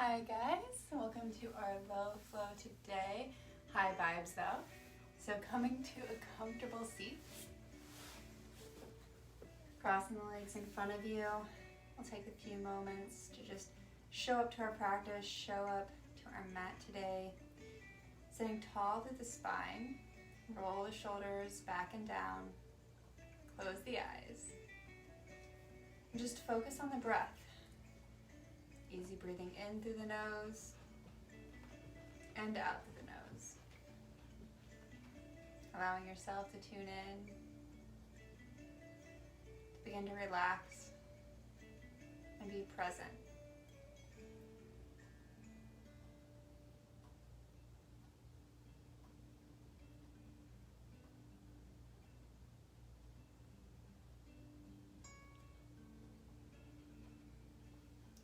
Hi guys, welcome to our low flow today. High vibes though. So coming to a comfortable seat. Crossing the legs in front of you. We'll take a few moments to just show up to our practice, show up to our mat today. Sitting tall through the spine. Roll the shoulders back and down. Close the eyes. And just focus on the breath. Easy breathing in through the nose and out through the nose. Allowing yourself to tune in, to begin to relax and be present.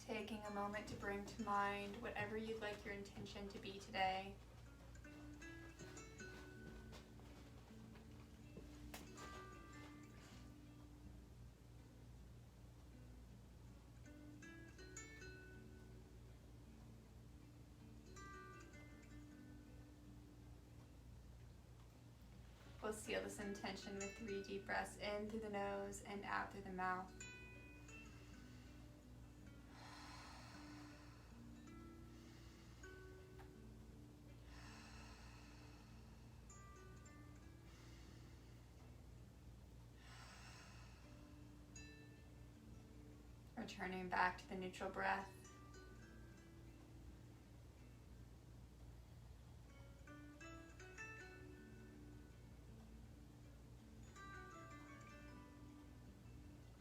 Taking a moment to bring to mind whatever you'd like your intention to be today. We'll seal this intention with 3 deep breaths in through the nose and out through the mouth. Returning back to the neutral breath.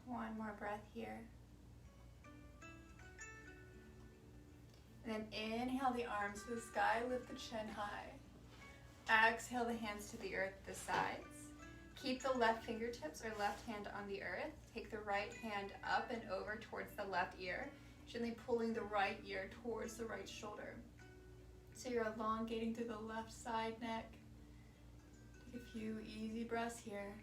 One more breath here. And then inhale the arms to the sky, lift the chin high. Exhale the hands to the earth at the sides. Keep the left fingertips or left hand on the earth. Take the right hand up and over towards the left ear, gently pulling the right ear towards the right shoulder. So you're elongating through the left side neck. Take a few easy breaths here.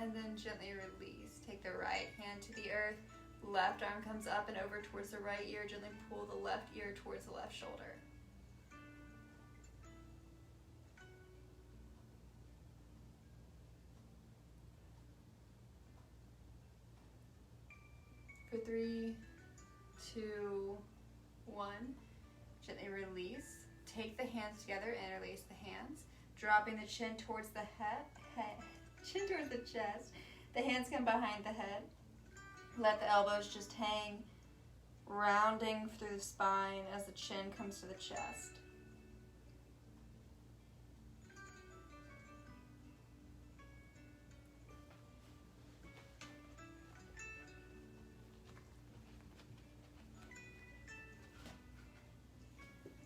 And then gently release. Take the right hand to the earth. Left arm comes up and over towards the right ear. Gently pull the left ear towards the left shoulder. For 3, 2, 1. Gently release. Take the hands together, interlace the hands. Dropping the chin towards the head. Chin towards the chest. The hands come behind the head. Let the elbows just hang, rounding through the spine as the chin comes to the chest.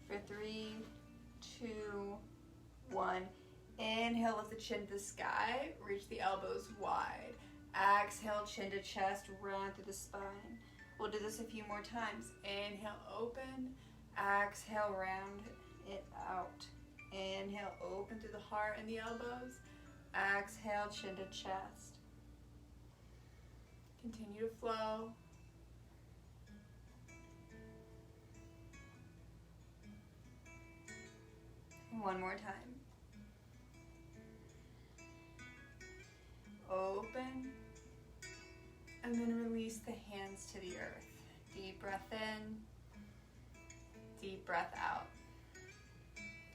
For 3, 2, 1. Inhale, lift the chin to the sky, reach the elbows wide. Exhale, chin to chest, round through the spine. We'll do this a few more times. Inhale, open. Exhale, round it out. Inhale, open through the heart and the elbows. Exhale, chin to chest. Continue to flow. One more time. Open, and then release the hands to the earth. Deep breath in, deep breath out.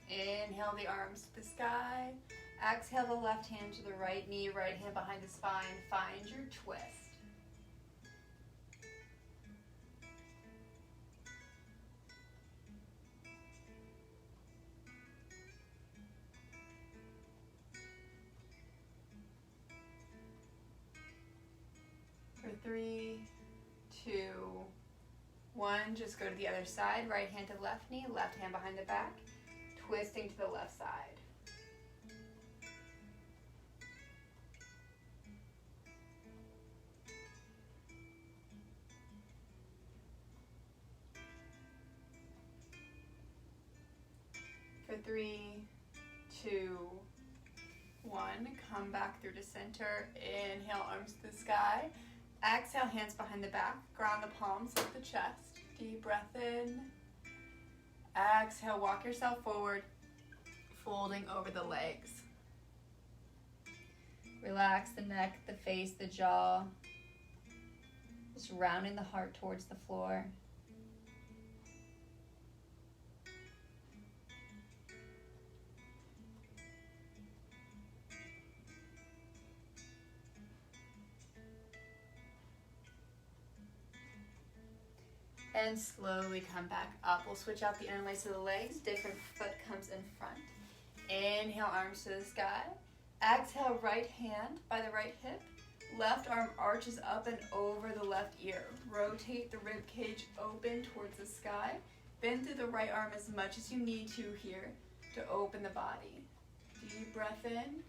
Inhale the arms to the sky. Exhale the left hand to the right knee, right hand behind the spine. Find your twist. For 3, 2, 1, just go to the other side. Right hand to left knee, left hand behind the back. Twisting to the left side. For 3, 2, 1. Come back through to center. Inhale, arms to the sky. Exhale, hands behind the back. Ground the palms with the chest. Deep breath in. Exhale, walk yourself forward, folding over the legs. Relax the neck, the face, the jaw. Just rounding the heart towards the floor. And slowly come back up. We'll switch out the interlace of the legs. Different foot comes in front. Inhale, arms to the sky. Exhale, right hand by the right hip. Left arm arches up and over the left ear. Rotate the rib cage open towards the sky. Bend through the right arm as much as you need to here to open the body. Deep breath in.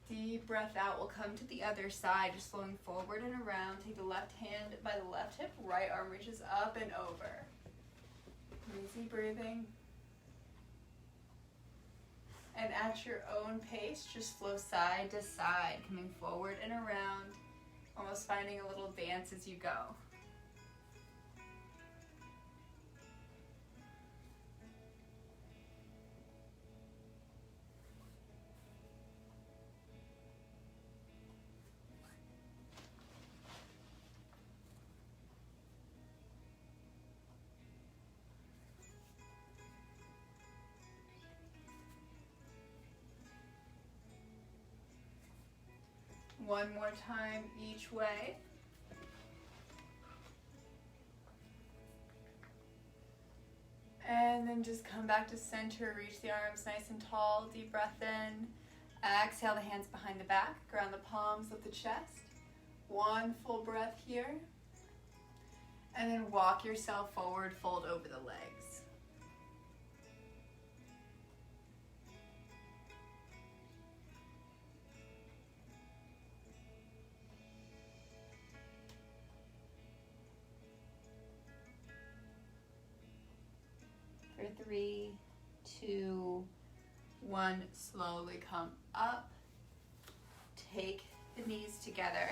Deep breath out. We'll come to the other side, just flowing forward and around. Take the left hand by the left hip. Right arm reaches up and over. Easy breathing. And at your own pace, just flow side to side, coming forward and around, almost finding a little dance as you go. One more time each way. And then just come back to center, reach the arms nice and tall, deep breath in. Exhale the hands behind the back, ground the palms with the chest. One full breath here. And then walk yourself forward, fold over the legs. For 3, 2, 1, slowly come up. Take the knees together.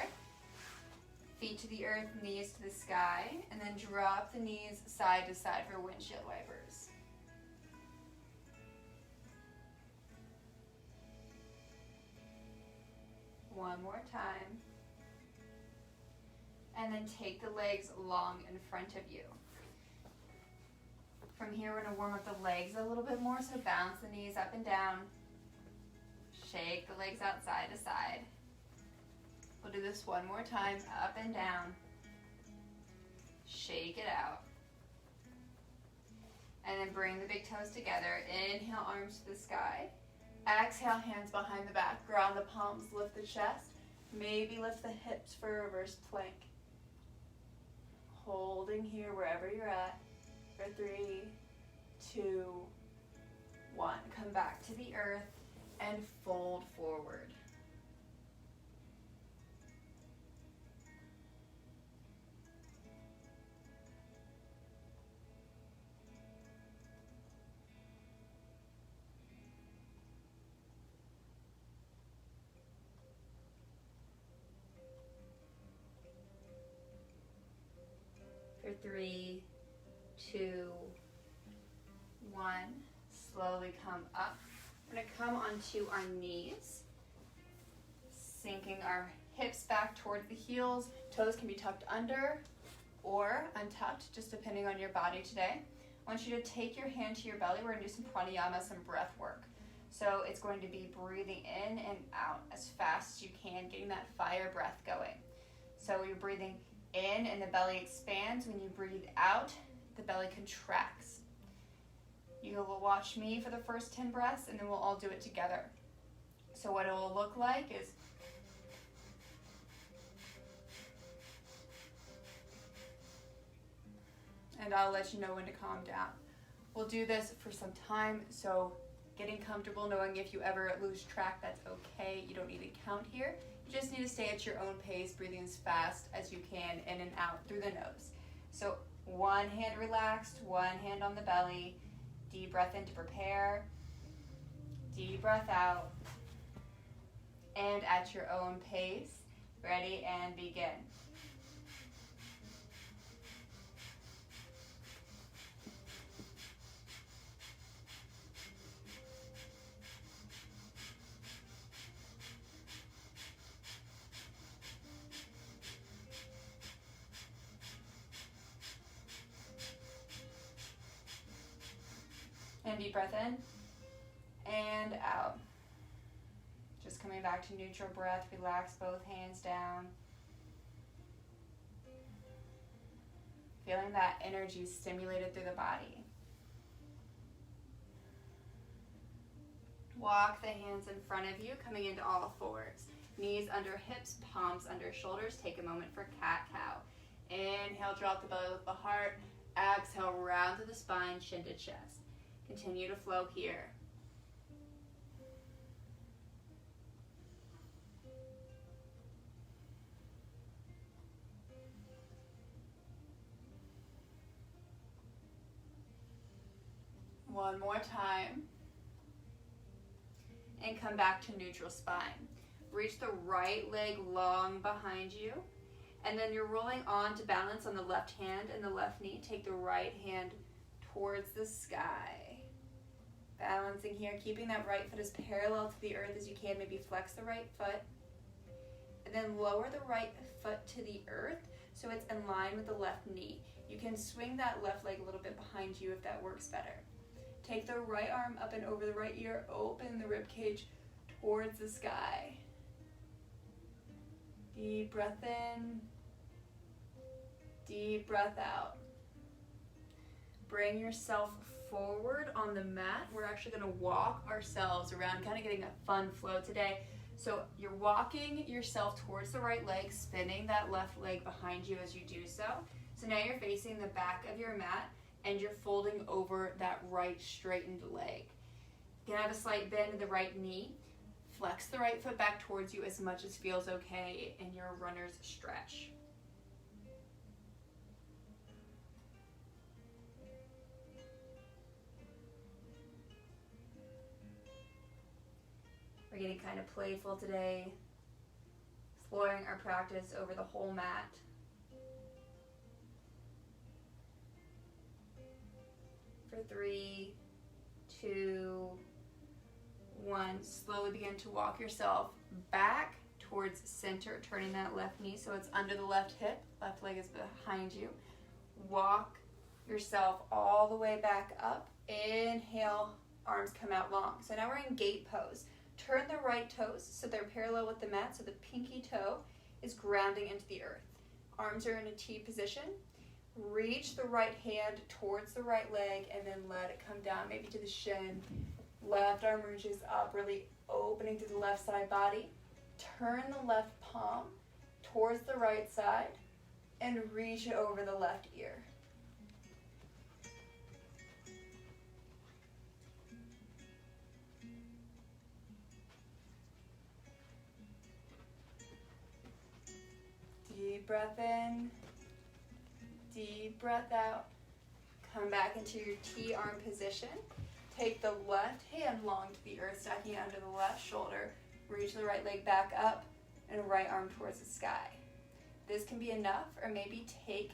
Feet to the earth, knees to the sky, and then drop the knees side to side for windshield wipers. One more time. And then take the legs long in front of you. From here, we're going to warm up the legs a little bit more, so bounce the knees up and down. Shake the legs out side to side. We'll do this one more time, up and down. Shake it out. And then bring the big toes together. Inhale, arms to the sky. Exhale, hands behind the back. Ground the palms, lift the chest. Maybe lift the hips for a reverse plank. Holding here wherever you're at. For 3, 2, 1. Come back to the earth and fold forward. For 3, 2, 1. Slowly come up. We're going to come onto our knees, sinking our hips back towards the heels. Toes can be tucked under or untucked, just depending on your body today. I want you to take your hand to your belly. We're going to do some pranayama, some breath work. So it's going to be breathing in and out as fast as you can, getting that fire breath going. So you're breathing in and the belly expands. When you breathe out, the belly contracts. You will watch me for the first 10 breaths, and then we'll all do it together. So what it will look like is and I'll let you know when to calm down. We'll do this for some time, so getting comfortable, knowing if you ever lose track, that's okay. You don't need to count here. You just need to stay at your own pace, breathing as fast as you can in and out through the nose. So one hand relaxed, one hand on the belly. Deep breath in to prepare. Deep breath out. And at your own pace, ready and begin. And deep breath in and out. Just coming back to neutral breath, relax both hands down. Feeling that energy stimulated through the body. Walk the hands in front of you, coming into all fours. Knees under hips, palms under shoulders. Take a moment for cat-cow. Inhale, drop the belly, lift the heart. Exhale, round through the spine, chin to chest. Continue to flow here. One more time. And come back to neutral spine. Reach the right leg long behind you. And then you're rolling on to balance on the left hand and the left knee. Take the right hand towards the sky. Balancing here, keeping that right foot as parallel to the earth as you can. Maybe flex the right foot. And then lower the right foot to the earth so it's in line with the left knee. You can swing that left leg a little bit behind you if that works better. Take the right arm up and over the right ear. Open the rib cage towards the sky. Deep breath in. Deep breath out. Bring yourself forward on the mat. We're actually going to walk ourselves around, kind of getting a fun flow today. So you're walking yourself towards the right leg, spinning that left leg behind you as you do so. So now you're facing the back of your mat and you're folding over that right straightened leg. You can have a slight bend in the right knee. Flex the right foot back towards you as much as feels okay in your runner's stretch. We're getting kind of playful today, exploring our practice over the whole mat. For 3, 2, 1, slowly begin to walk yourself back towards center, turning that left knee so it's under the left hip, left leg is behind you. Walk yourself all the way back up. Inhale, arms come out long. So now we're in gate pose. Turn the right toes so they're parallel with the mat, so the pinky toe is grounding into the earth. Arms are in a T position. Reach the right hand towards the right leg and then let it come down, maybe to the shin. Left arm reaches up, really opening through the left side body. Turn the left palm towards the right side and reach it over the left ear. Deep breath in, deep breath out. Come back into your T-arm position. Take the left hand long to the earth, stacking under the left shoulder. Reach the right leg back up and right arm towards the sky. This can be enough, or maybe take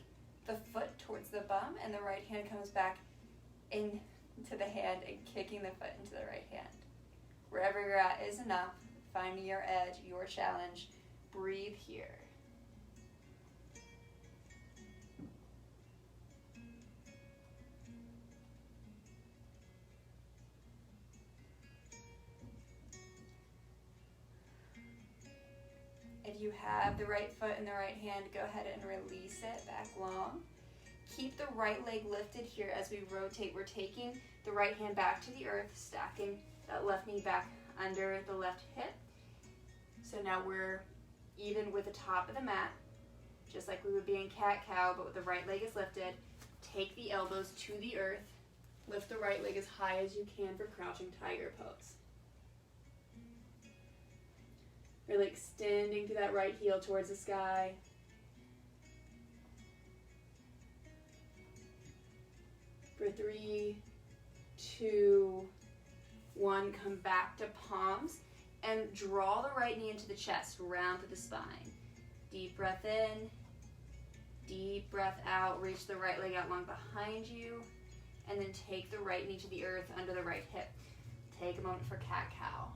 the foot towards the bum and the right hand comes back into the hand and kicking the foot into the right hand. Wherever you're at is enough. Find your edge, your challenge. Breathe here. If you have the right foot in the right hand, go ahead and release it back long. Keep the right leg lifted here as we rotate. We're taking the right hand back to the earth, stacking that left knee back under the left hip. So now we're even with the top of the mat, just like we would be in cat-cow, but with the right leg is lifted. Take the elbows to the earth. Lift the right leg as high as you can for crouching tiger pose. Really extending through that right heel towards the sky. For 3, 2, 1. Come back to palms and draw the right knee into the chest, round through the spine. Deep breath in, deep breath out. Reach the right leg out long behind you, and then take the right knee to the earth under the right hip. Take a moment for cat-cow.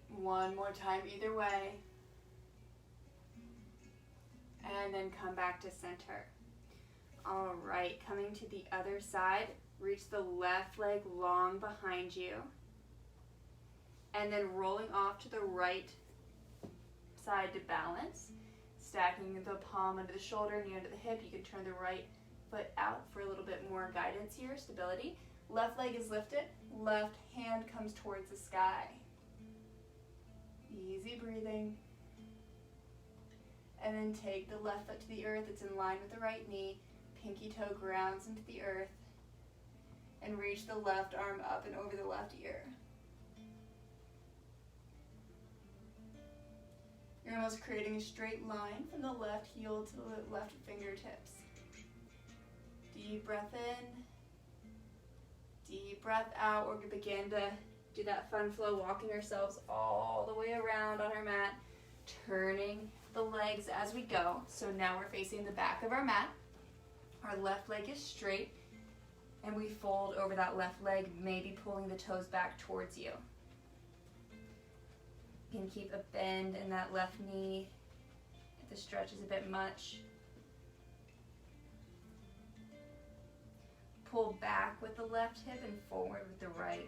One more time either way. And then come back to center. All right, coming to the other side, reach the left leg long behind you. And then rolling off to the right side to balance. Stacking the palm under the shoulder, knee under the hip. You can turn the right foot out for a little bit more guidance here, stability. Left leg is lifted, left hand comes towards the sky. Easy breathing. And then take the left foot to the earth. It's in line with the right knee. Pinky toe grounds into the earth. And reach the left arm up and over the left ear. You're almost creating a straight line from the left heel to the left fingertips. Deep breath in. Deep breath out. We're going to begin to do that fun flow, walking ourselves all the way around on our mat, turning the legs as we go. So now we're facing the back of our mat. Our left leg is straight, and we fold over that left leg, maybe pulling the toes back towards you. You can keep a bend in that left knee if the stretch is a bit much. Pull back with the left hip and forward with the right.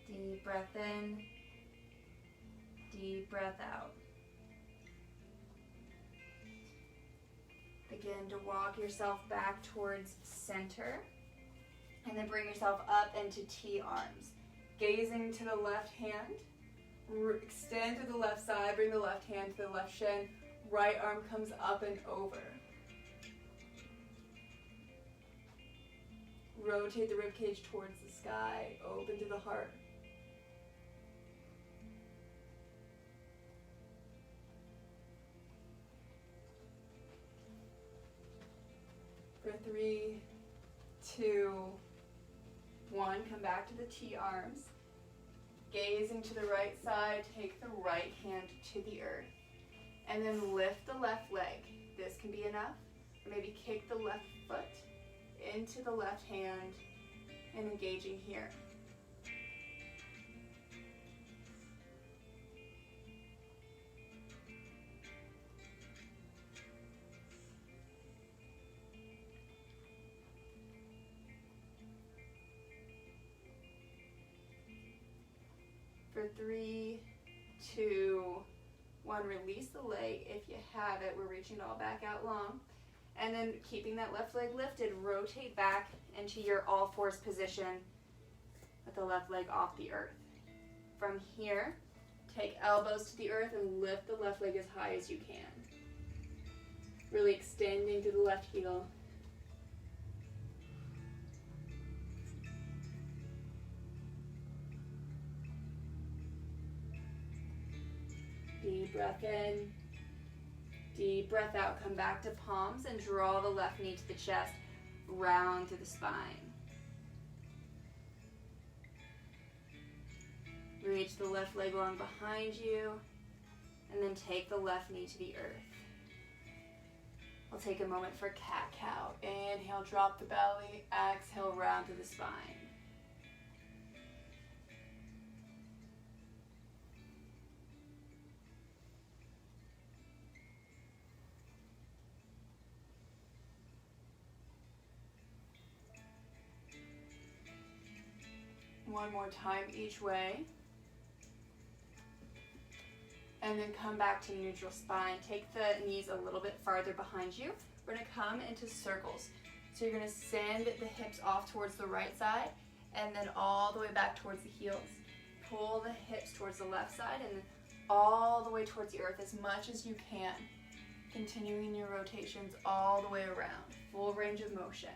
Deep breath in, deep breath out. Begin to walk yourself back towards center, and then bring yourself up into T-arms. Gazing to the left hand, extend to the left side, bring the left hand to the left shin, right arm comes up and over. Rotate the ribcage towards the sky, open to the heart. For 3, 2, 1, come back to the T-arms. Gazing to the right side, take the right hand to the earth. And then lift the left leg. This can be enough. Or maybe kick the left foot into the left hand and engaging here. For 3, 2, 1, release the leg if you have it. We're reaching it all back out long. And then keeping that left leg lifted, rotate back into your all fours position with the left leg off the earth. From here, take elbows to the earth and lift the left leg as high as you can. Really extending through the left heel. Deep breath in, deep breath out. Come back to palms and draw the left knee to the chest, round through the spine. Reach the left leg long behind you, and then take the left knee to the earth. We'll take a moment for cat-cow. Inhale, drop the belly. Exhale, round through the spine. One more time each way. And then come back to neutral spine. Take the knees a little bit farther behind you. We're going to come into circles. So you're going to send the hips off towards the right side and then all the way back towards the heels. Pull the hips towards the left side and all the way towards the earth as much as you can. Continuing your rotations all the way around, full range of motion.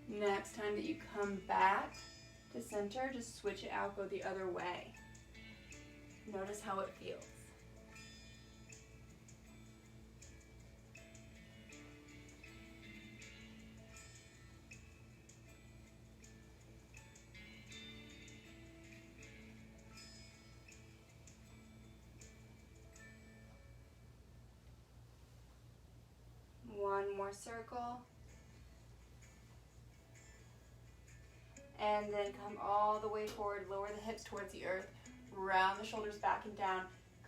Next time that you come back to center, just switch it out, go the other way. Notice how it feels. One more circle. And then come all the way forward, lower the hips towards the earth, round the shoulders back and down,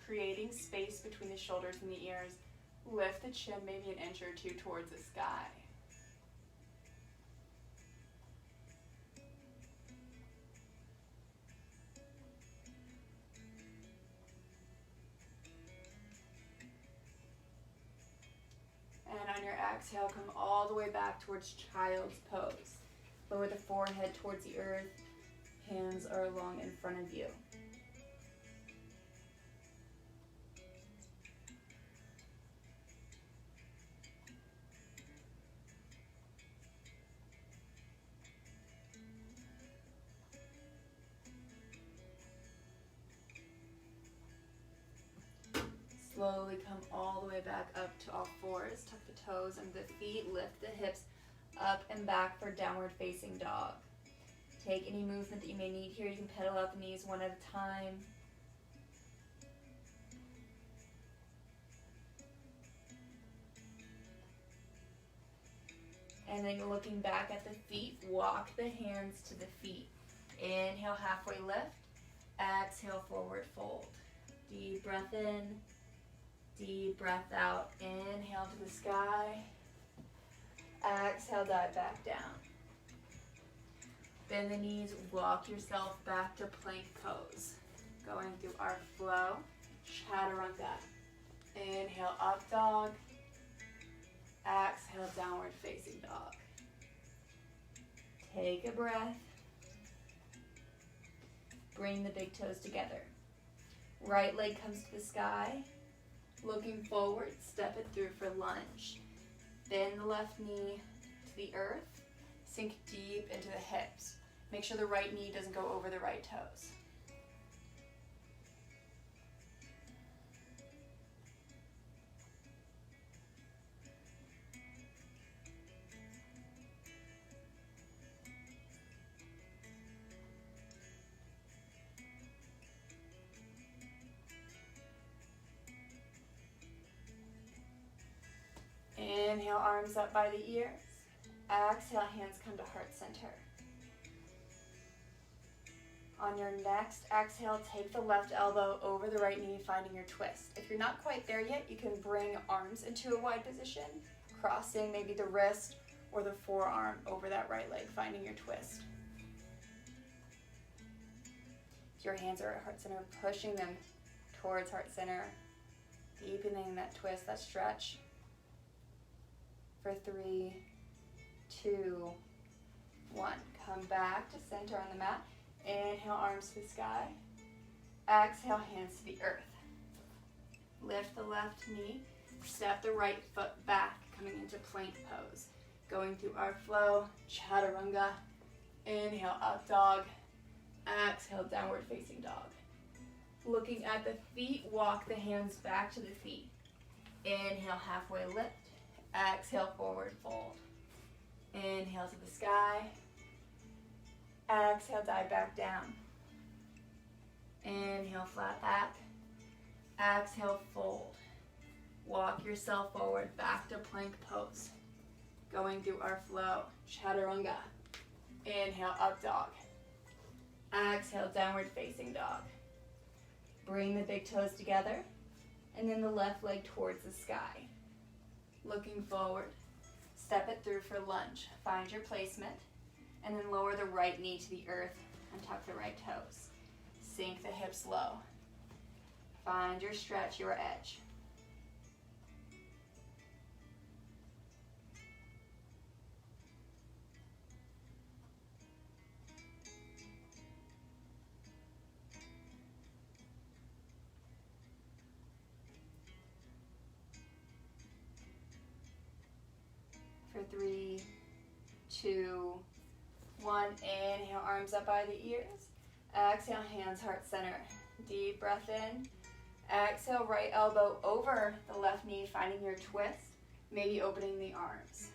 creating space between the shoulders and the ears. Lift the chin maybe an inch or two towards the sky. And on your exhale, come all the way back towards child's pose. Lower the forehead towards the earth. Hands are long in front of you. Slowly come all the way back up to all fours. Tuck the toes under the feet. Lift the hips up and back for downward facing dog. Take any movement that you may need here. You can pedal out the knees one at a time. And then looking back at the feet, walk the hands to the feet. Inhale, halfway lift. Exhale, forward fold. Deep breath in. Deep breath out. Inhale to the sky. Exhale, dive back down. Bend the knees, walk yourself back to plank pose. Going through our flow, chaturanga. Inhale, up dog. Exhale, downward facing dog. Take a breath. Bring the big toes together. Right leg comes to the sky. Looking forward, step it through for lunge. Bend the left knee to the earth. Sink deep into the hips. Make sure the right knee doesn't go over the right toes. Inhale, arms up by the ears. Exhale, hands come to heart center. On your next exhale, take the left elbow over the right knee, finding your twist. If you're not quite there yet, you can bring arms into a wide position, crossing maybe the wrist or the forearm over that right leg, finding your twist. Your hands are at heart center, pushing them towards heart center, deepening that twist, that stretch. For 3, 2, 1. Come back to center on the mat. Inhale, arms to the sky. Exhale, hands to the earth. Lift the left knee. Step the right foot back, coming into plank pose. Going through our flow, chaturanga. Inhale, up dog. Exhale, downward facing dog. Looking at the feet, walk the hands back to the feet. Inhale, halfway lift. Exhale, forward fold. Inhale to the sky. Exhale, dive back down. Inhale, flat back. Exhale, fold. Walk yourself forward back to plank pose. Going through our flow, chaturanga. Inhale, up dog. Exhale, downward facing dog. Bring the big toes together, and then the left leg towards the sky. Looking forward, Step it through for lunge. Find your placement, and then lower the right knee to the earth and tuck the right toes. Sink the hips low. Find your stretch, your edge. For 3, 2, 1. Inhale, arms up by the ears. Exhale, hands heart center. Deep breath in. Exhale, right elbow over the left knee, finding your twist. Maybe opening the arms.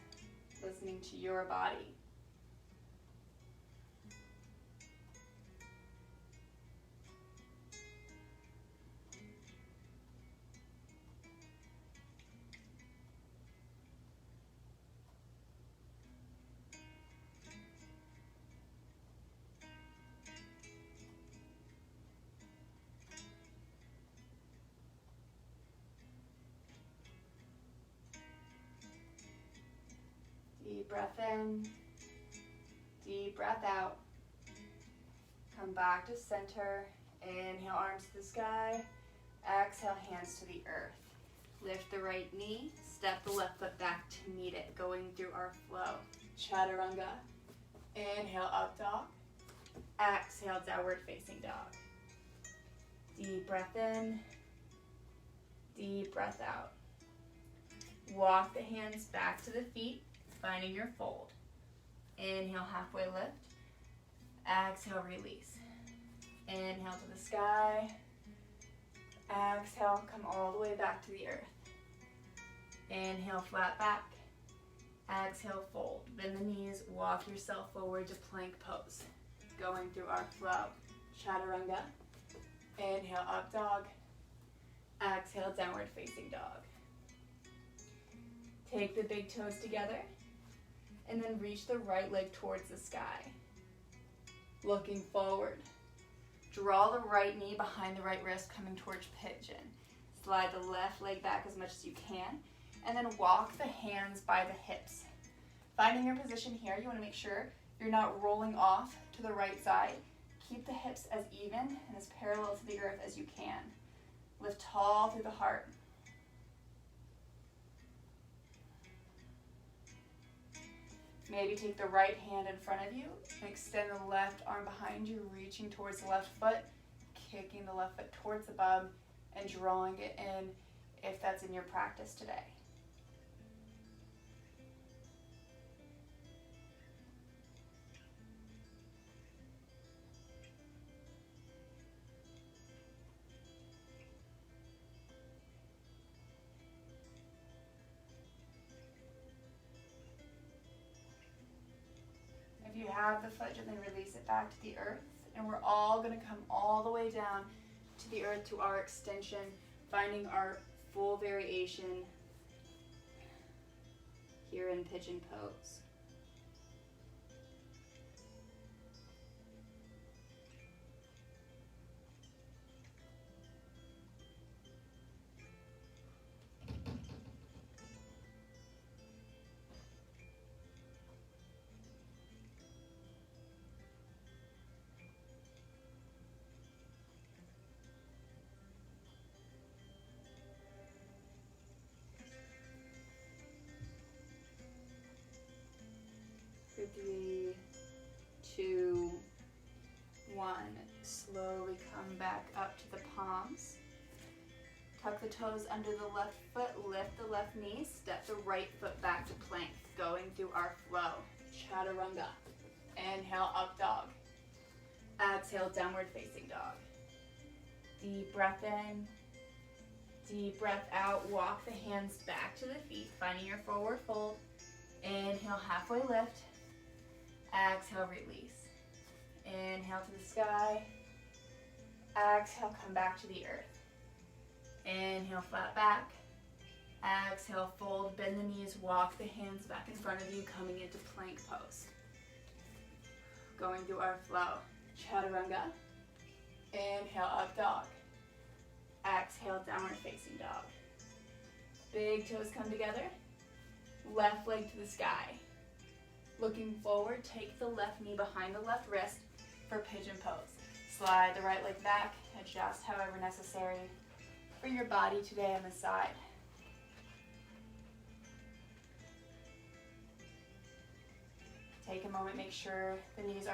Listening to your body. Deep breath in, deep breath out. Come back to center. Inhale, arms to the sky. Exhale, hands to the earth. Lift the right knee, step the left foot back to meet it, going through our flow. Chaturanga. Inhale, up dog. Exhale, downward facing dog. Deep breath in, deep breath out. Walk the hands back to the feet, finding your fold. Inhale, halfway lift. Exhale, release. Inhale to the sky. Exhale, come all the way back to the earth. Inhale, flat back. Exhale, fold. Bend the knees, walk yourself forward to plank pose. Going through our flow. Chaturanga. Inhale, up dog. Exhale, downward facing dog. Take the big toes together and then reach the right leg towards the sky. Looking forward. Draw the right knee behind the right wrist, coming towards pigeon. Slide the left leg back as much as you can, and then walk the hands by the hips. Finding your position here, you want to make sure you're not rolling off to the right side. Keep the hips as even and as parallel to the earth as you can. Lift tall through the heart. Maybe take the right hand in front of you and extend the left arm behind you, reaching towards the left foot, kicking the left foot towards the bum, and drawing it in if that's in your practice today. If you have the foot, gently release it back to the earth. And we're all going to come all the way down to the earth to our extension, finding our full variation here in pigeon pose. For 3, 2, 1. Slowly come back up to the palms. Tuck the toes under the left foot, lift the left knee, step the right foot back to plank, going through our flow. Chaturanga. Inhale, up dog. Exhale, downward facing dog. Deep breath in, deep breath out. Walk the hands back to the feet, finding your forward fold. Inhale, halfway lift. Exhale, release. Inhale to the sky. Exhale, come back to the earth. Inhale, flat back. Exhale, fold, bend the knees, walk the hands back in front of you, coming into plank pose. Going through our flow. Chaturanga. Inhale, up dog. Exhale, downward facing dog. Big toes come together. Left leg to the sky. Looking forward, take the left knee behind the left wrist for pigeon pose. Slide the right leg back, adjust however necessary for your body today on the side. Take a moment, make sure the hips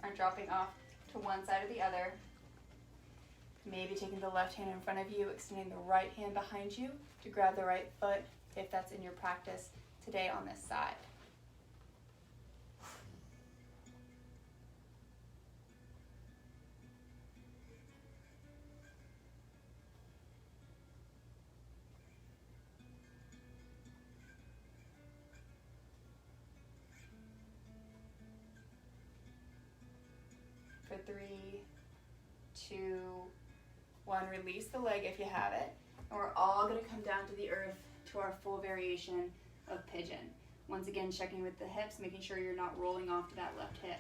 aren't dropping off to one side or the other. Maybe taking the left hand in front of you, extending the right hand behind you to grab the right foot if that's in your practice today on this side. For 3, 2, 1, release the leg if you have it. And we're all going to come down to the earth to our full variation of pigeon. Once again, checking with the hips, making sure you're not rolling off to that left hip.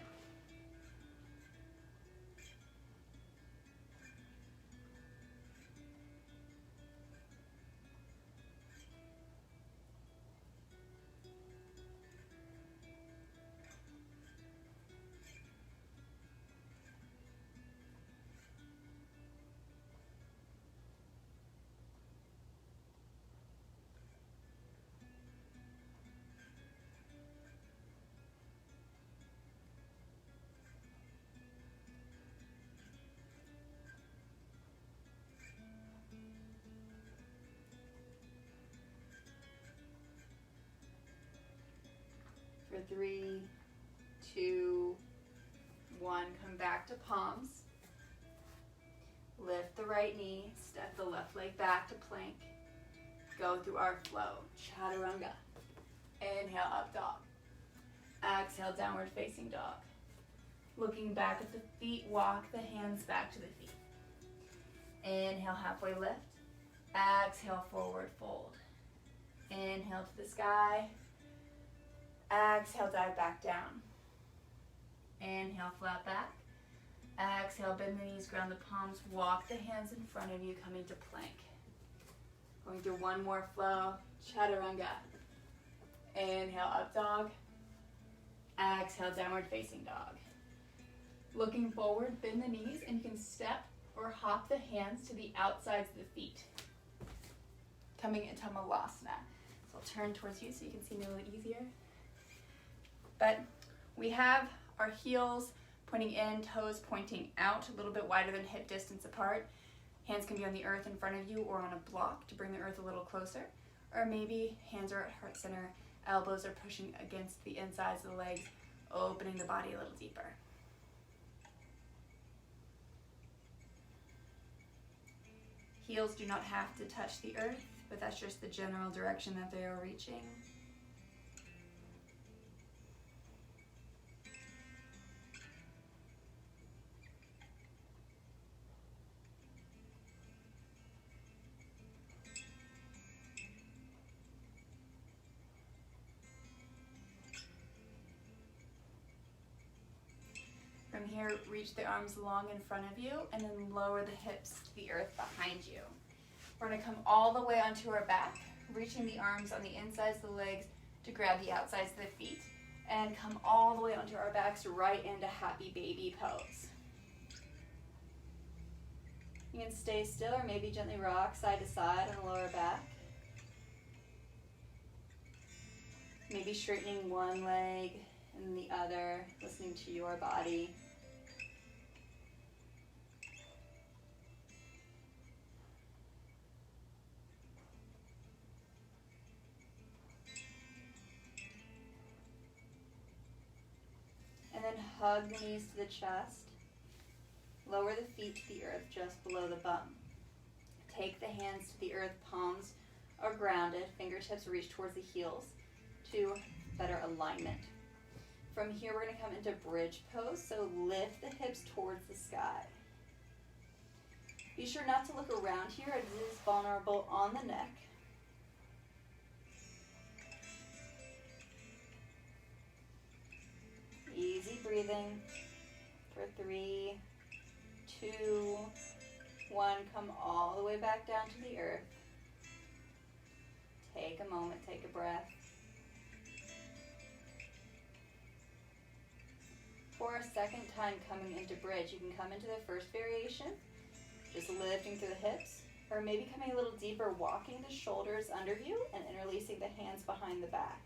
For 3, 2, 1, come back to palms. Lift the right knee, step the left leg back to plank. Go through our flow, chaturanga. Inhale, up dog. Exhale, downward facing dog. Looking back at the feet, walk the hands back to the feet. Inhale, halfway lift. Exhale, forward fold. Inhale to the sky. Exhale, dive back down. Inhale, flat back. Exhale, bend the knees, ground the palms, walk the hands in front of you, coming to plank. Going through one more flow, chaturanga. Inhale, up dog. Exhale, downward facing dog. Looking forward, bend the knees, and you can step or hop the hands to the outsides of the feet. Coming into Malasana. So I'll turn towards you so you can see me a little easier. But we have our heels pointing in, toes pointing out, a little bit wider than hip distance apart. Hands can be on the earth in front of you or on a block to bring the earth a little closer. Or maybe hands are at heart center, elbows are pushing against the insides of the legs, opening the body a little deeper. Heels do not have to touch the earth, but that's just the general direction that they are reaching. From here, reach the arms long in front of you and then lower the hips to the earth behind you. We're going to come all the way onto our back, reaching the arms on the insides of the legs to grab the outsides of the feet, and come all the way onto our backs right into happy baby pose. You can stay still or maybe gently rock side to side on the lower back. Maybe straightening one leg and the other, listening to your body. And then hug the knees to the chest. Lower the feet to the earth just below the bum. Take the hands to the earth, palms are grounded, fingertips reach towards the heels to better alignment. From here, we're going to come into bridge pose, so lift the hips towards the sky. Be sure not to look around here, it is vulnerable on the neck. Easy breathing for 3, 2, 1. Come all the way back down to the earth. Take a moment moment, take a breath. For a second time coming into bridge, you can come into the first variation, just lifting through the hips, or maybe coming a little deeper, walking the shoulders under you and interlacing the hands behind the back.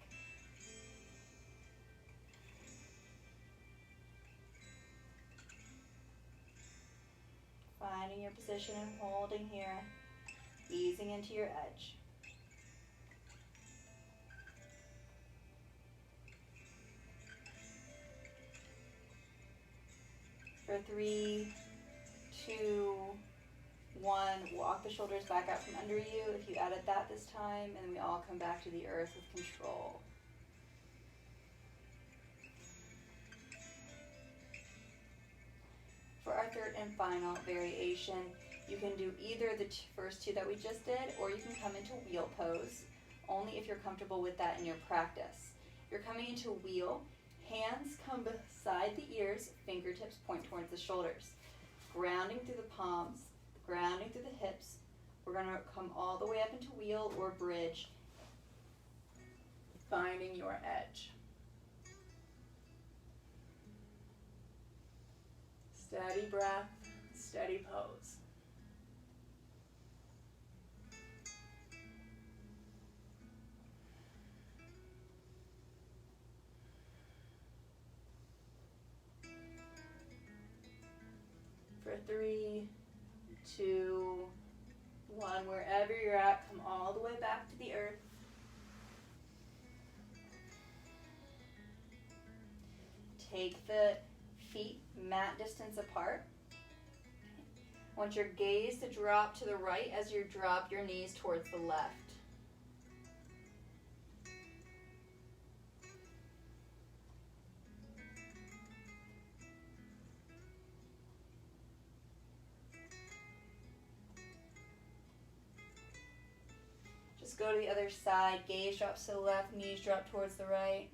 Finding your position and holding here, easing into your edge. For 3, 2, 1, walk the shoulders back out from under you if you added that this time, and then we all come back to the earth with control. For our third and final variation, you can do either the first two that we just did, or you can come into wheel pose, only if you're comfortable with that in your practice. You're coming into wheel, hands come beside the ears, fingertips point towards the shoulders. Grounding through the palms, grounding through the hips. We're going to come all the way up into wheel or bridge, finding your edge. Steady breath, steady pose. For 3, 2, 1, wherever you're at, come all the way back to the earth. Take the feet mat distance apart. I want your gaze to drop to the right as you drop your knees towards the left. Just go to the other side. Gaze drops to the left, knees drop towards the right.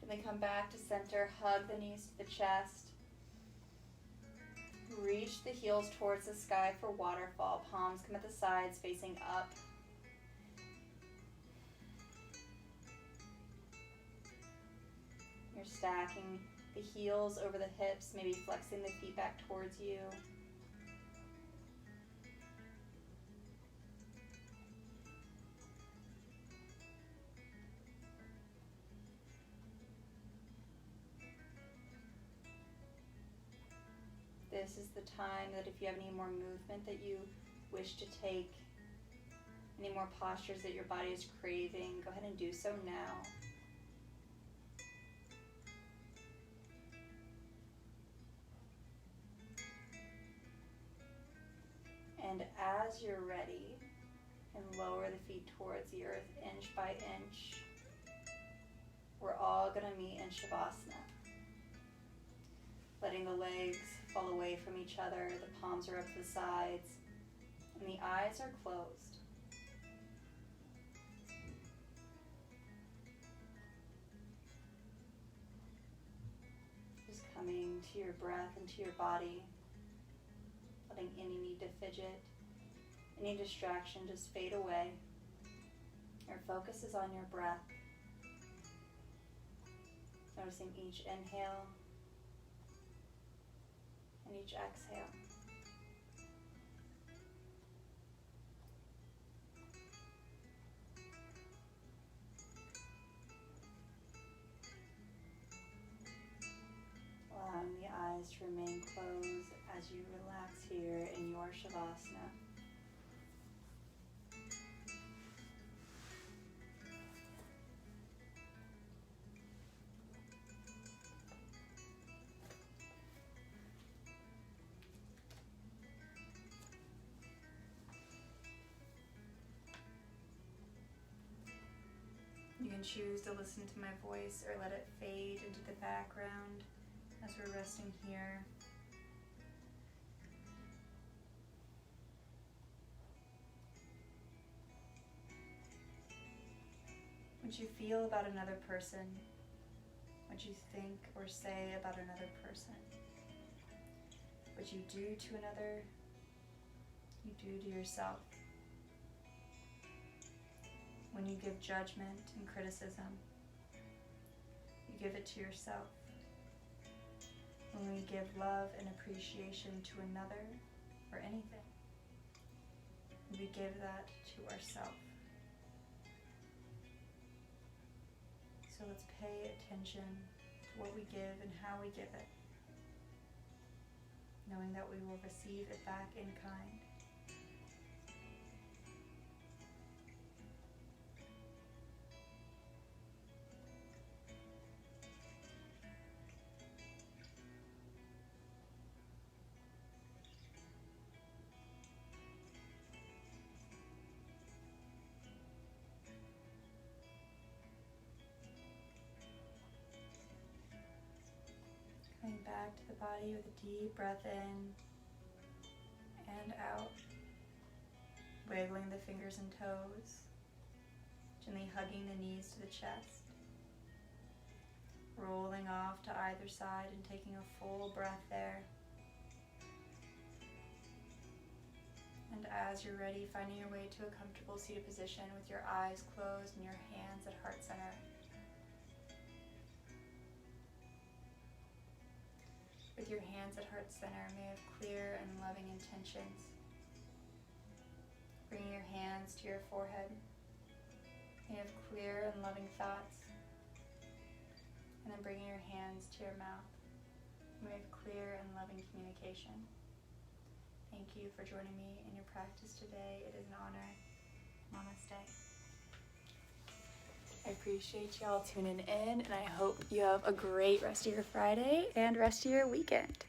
Then come back to center, hug the knees to the chest. Reach the heels towards the sky for waterfall. Palms come at the sides, facing up. You're stacking the heels over the hips, maybe flexing the feet back towards you. This is the time that if you have any more movement that you wish to take, any more postures that your body is craving, go ahead and do so now. And as you're ready, and lower the feet towards the earth inch by inch. We're all going to meet in Shavasana. Letting the legs fall away from each other, the palms are up to the sides, and the eyes are closed. Just coming to your breath and to your body, letting any need to fidget, any distraction just fade away. Your focus is on your breath. Noticing each inhale and each exhale. Allowing the eyes to remain closed as you relax here in your Shavasana. You can choose to listen to my voice or let it fade into the background as we're resting here. what you feel about another person, what you think or say about another person, what you do to another, you do to yourself. When you give judgment and criticism, you give it to yourself. When we give love and appreciation to another or anything, we give that to ourselves. So let's pay attention to what we give and how we give it, knowing that we will receive it back in kind. Coming back to the body with a deep breath in and out. Wiggling the fingers and toes. Gently hugging the knees to the chest. Rolling off to either side and taking a full breath there. And as you're ready, finding your way to a comfortable seated position with your eyes closed and your hands at heart center. With your hands at heart center, may have clear and loving intentions. Bringing your hands to your forehead. May have clear and loving thoughts. And then bringing your hands to your mouth. May have clear and loving communication. Thank you for joining me in your practice today. It is an honor. Namaste. I appreciate y'all tuning in, and I hope you have a great rest of your Friday and rest of your weekend.